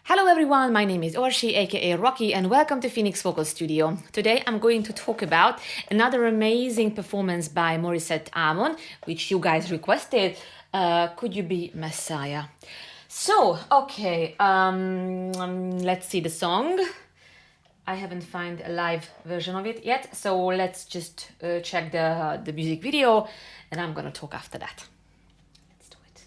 Hello everyone, my name is Orsi, aka Rocky, and welcome to Phoenix Vocal Studio. Today I'm going to talk about another amazing performance by Morissette Amon, which you guys requested. Could You Be Messiah? So, okay, let's see the song. I haven't found a live version of it yet, so let's just check the music video, and I'm gonna talk after that. Let's do it.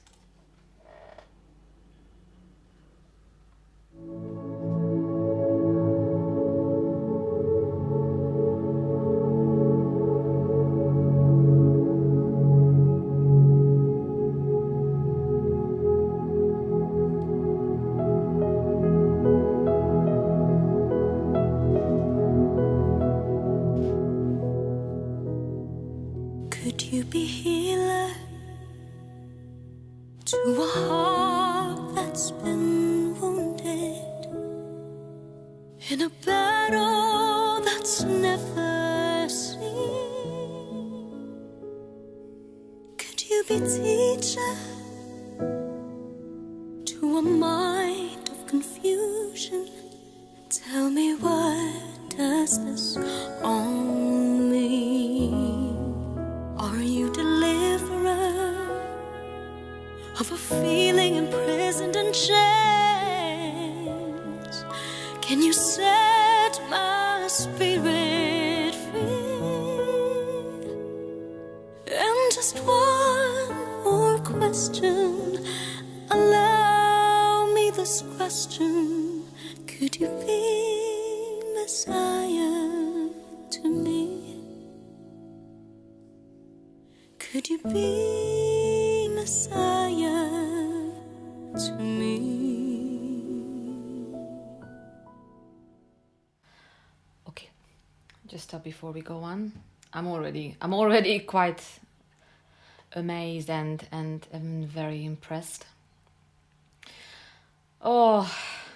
Could you be healer to a heart that's been wounded in a battle that's never seen? Could you be teacher to a mind of confusion? Tell me, what does this all mean? Are you deliverer of a feeling imprisoned in chains? Can you set my spirit free? And just one more question, allow me this question: could you be Messiah to me? Could you be Messiah to me? Okay, just before we go on, I'm already quite amazed and very impressed. Oh,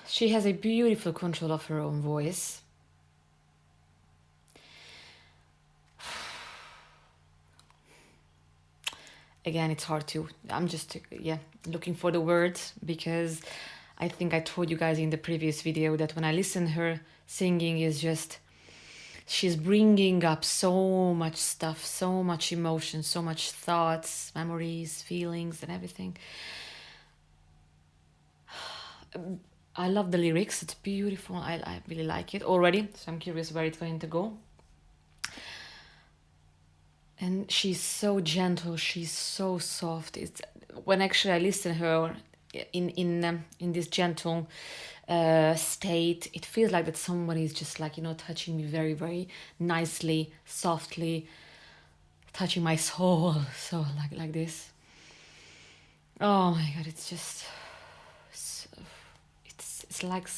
she has a beautiful control of her own voice. Again, it's hard to, I'm just, looking for the words, because I think I told you guys in the previous video that when I listen her singing is just, she's bringing up so much stuff, so much emotion, so much thoughts, memories, feelings, and everything. I love the lyrics, it's beautiful, I really like it already, so I'm curious where it's going to go. And she's so gentle, she's so soft. It's when actually I listen to her in this gentle state, it feels like that somebody is just like, touching me very, very nicely, softly, touching my soul. So like this. Oh my God, it's just, it's like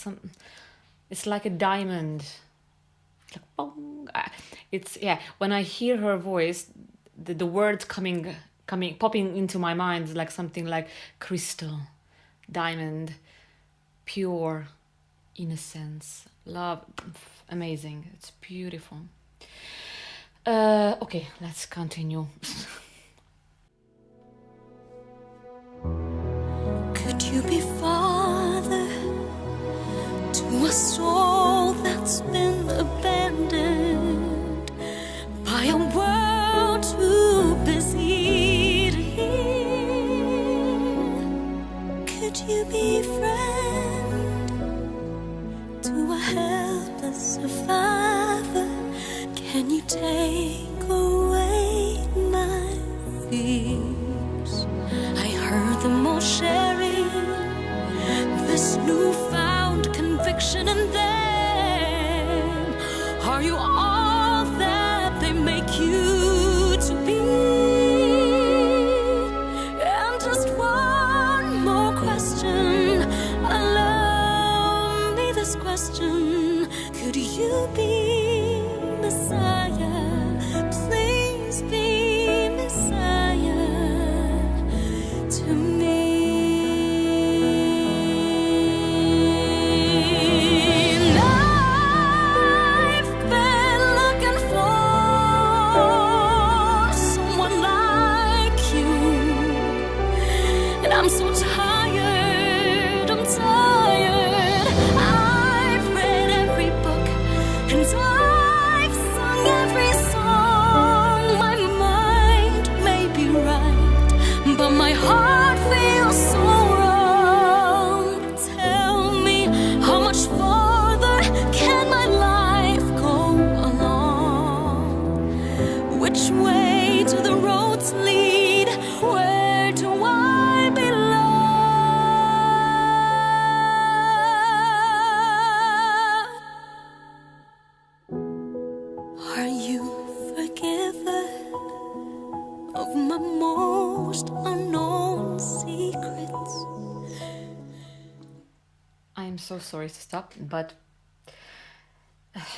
it's like a diamond. Like, boom. It's, when I hear her voice, the words popping into my mind is like something like crystal, diamond, pure, innocence, love, amazing. It's beautiful. Okay, let's continue. Could you be father to a soul that's been abandoned by a world too busy to hear? Could you be friend to a helpless survivor? Can you take away my fears? I heard them all sharing this newfound conviction, and then are you all that they make you to be? And just one more question, allow me this question: could you be Messiah? Please be Messiah to me. I'm so tired, I'm tired My heart feels so wrong. Tell me, how much farther can my life go along? Which way do the roads lead? Where do I belong? Are you forgiven of my most unknown secrets? I'm so sorry to stop, but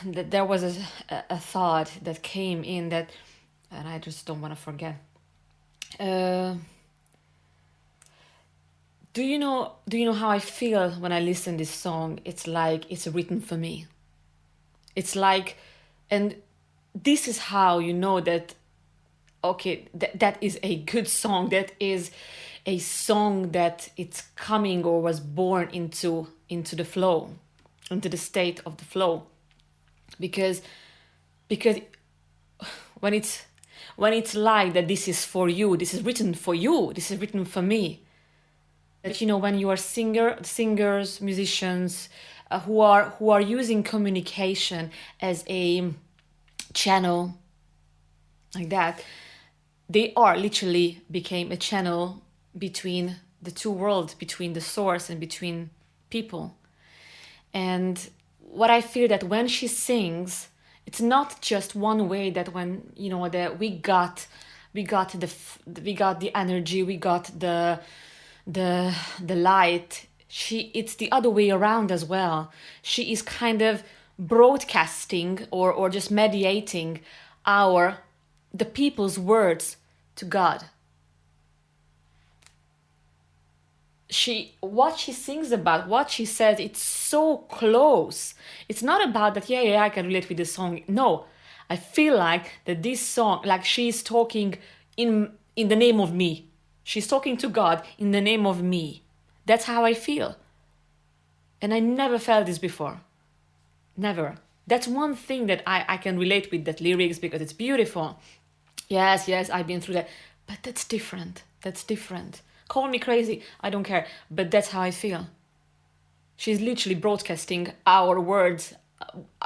there was a thought that came in that, and I just don't want to forget. Do you know how I feel when I listen this song? It's like it's written for me. It's like, and this is how you know that, okay, that is a good song. That is a song that it's coming or was born into the flow, into the state of the flow. Because when it's like that, this is for you, this is written for you, this is written for me. That, you know, when you are singers, musicians, who are using communication as a channel like that, they are literally became a channel between the two worlds, between the source and between people. And what I feel that when she sings, it's not just one way, that when, you know, that we got the energy, we got the light. It's the other way around as well. She is kind of broadcasting or just mediating the people's words to God. What she sings about, what she says, it's so close. It's not about that, yeah, I can relate with this song. No, I feel like that this song, like she's talking in the name of me. She's talking to God in the name of me. That's how I feel. And I never felt this before. Never. That's one thing that I can relate with, that lyrics, because it's beautiful. Yes, I've been through that. But that's different. That's different. Call me crazy, I don't care. But that's how I feel. She's literally broadcasting our words,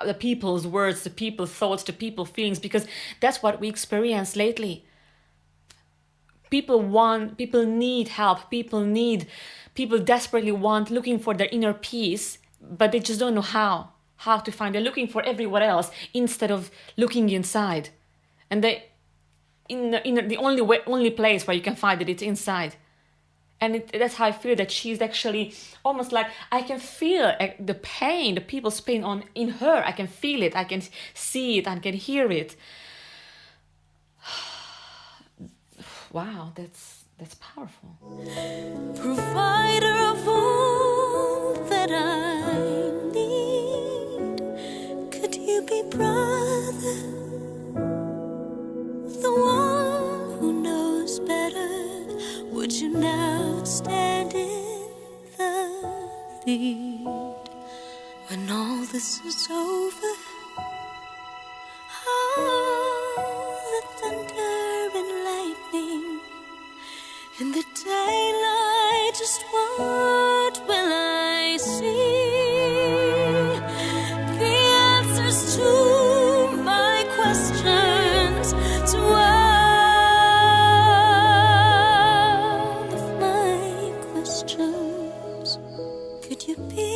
the people's words, the people's thoughts, the people's feelings, because that's what we experience lately. People need help. People desperately looking for their inner peace, but they just don't know how to find. They're looking for everywhere else instead of looking inside. And the only place where you can find it, it's inside. And that's how I feel that she's actually almost like, I can feel the pain, the people's pain in her. I can feel it, I can see it, I can hear it. Wow, that's powerful. Provider of all that I need, could you be brother? The one who knows better, would you now stand in the lead? When all this is over, the thunder and lightning in the daylight, just what will I see? The answers to my questions, to all of my questions. Could you be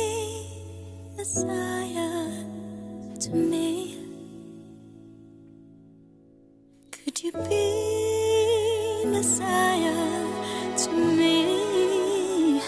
Messiah to me? Could you be Messiah to me?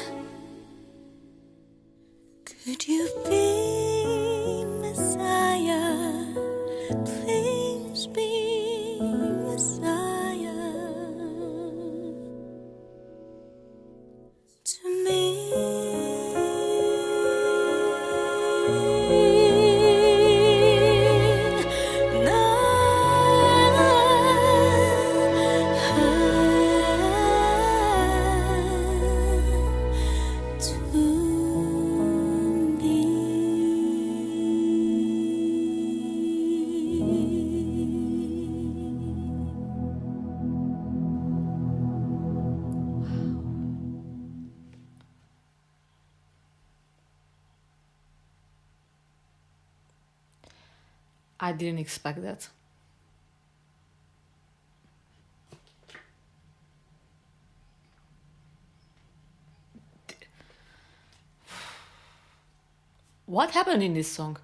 I didn't expect that. What happened in this song?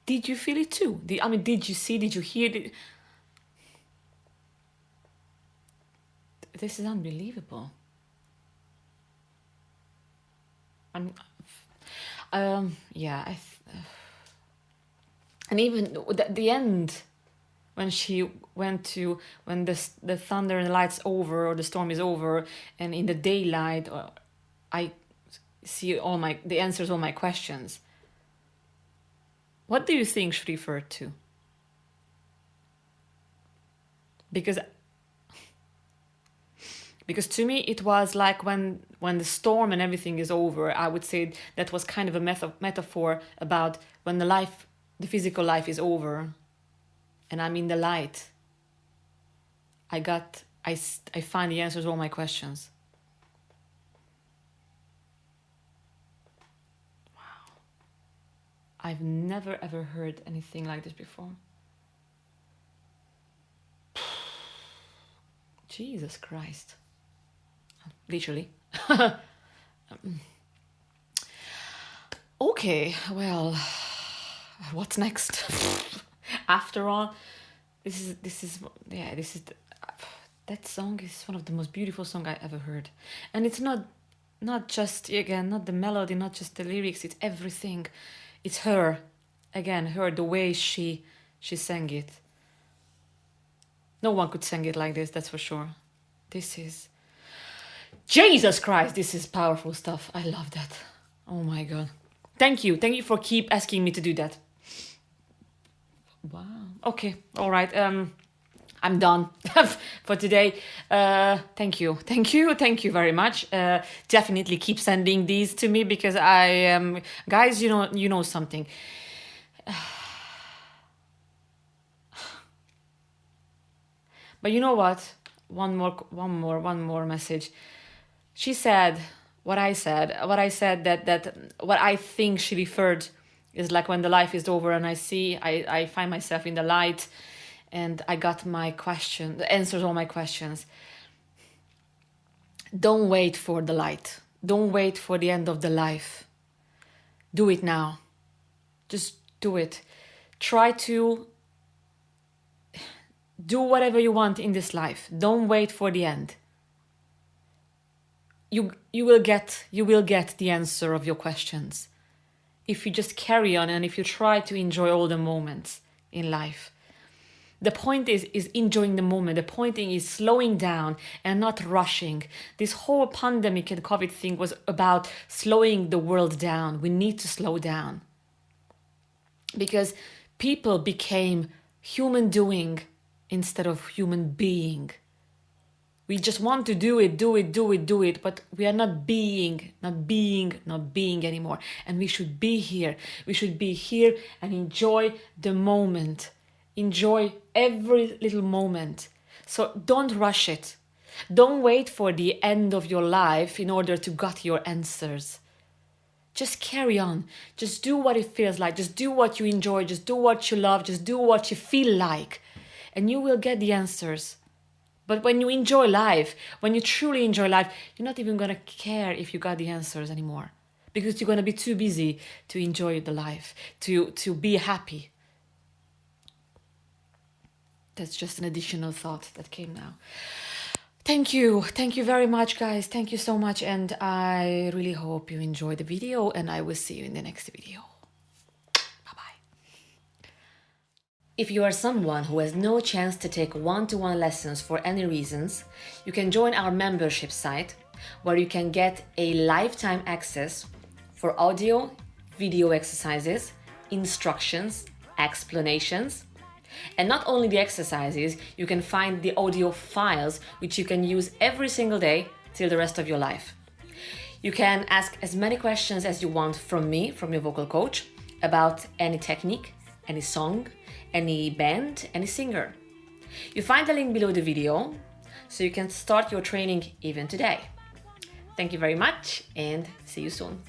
Did you feel it too? Did you see? Did you hear? This is unbelievable. Yeah. And even the end, when she went to when the thunder and the light's over or the storm is over, and in the daylight, I see the answers all my questions. What do you think she referred to? Because to me it was like when the storm and everything is over, I would say that was kind of a metaphor about when the physical life is over and I'm in the light. I find the answers to all my questions. Wow. I've never ever heard anything like this before. Jesus Christ. Literally. Okay, well, what's next? After all, that song is one of the most beautiful songs I ever heard. And it's not just, again, not the melody, not just the lyrics, it's everything. It's her, the way she sang it. No one could sing it like this, that's for sure. This is... Jesus Christ, this is powerful stuff. I love that. Oh my God. Thank you for keep asking me to do that. Wow. Okay, all right. I'm done for today. Thank you very much. Definitely keep sending these to me because I am... guys, you know something. But you know what? One more message. She said what I said that what I think she referred is like when the life is over and I find myself in the light and I got the answers to all my questions. Don't wait for the light. Don't wait for the end of the life. Do it now. Just do it. Try to do whatever you want in this life. Don't wait for the end. You will get the answer of your questions if you just carry on and if you try to enjoy all the moments in life. The point is enjoying the moment. The point is slowing down and not rushing. This whole pandemic and COVID thing was about slowing the world down. We need to slow down because people became human doing instead of human being. We just want to do it, but we are not being anymore. And we should be here. We should be here and enjoy the moment. Enjoy every little moment. So don't rush it. Don't wait for the end of your life in order to get your answers. Just carry on. Just do what it feels like. Just do what you enjoy. Just do what you love. Just do what you feel like. And you will get the answers. But when you enjoy life, when you truly enjoy life, you're not even going to care if you got the answers anymore. Because you're going to be too busy to enjoy the life, to be happy. That's just an additional thought that came now. Thank you very much, guys. Thank you so much. And I really hope you enjoyed the video and I will see you in the next video. If you are someone who has no chance to take one-to-one lessons for any reasons, you can join our membership site where you can get a lifetime access for audio, video exercises, instructions, explanations, and not only the exercises, you can find the audio files which you can use every single day till the rest of your life. You can ask as many questions as you want from me, from your vocal coach, about any technique, any song, any band, any singer. You find the link below the video, so you can start your training even today. Thank you very much and see you soon.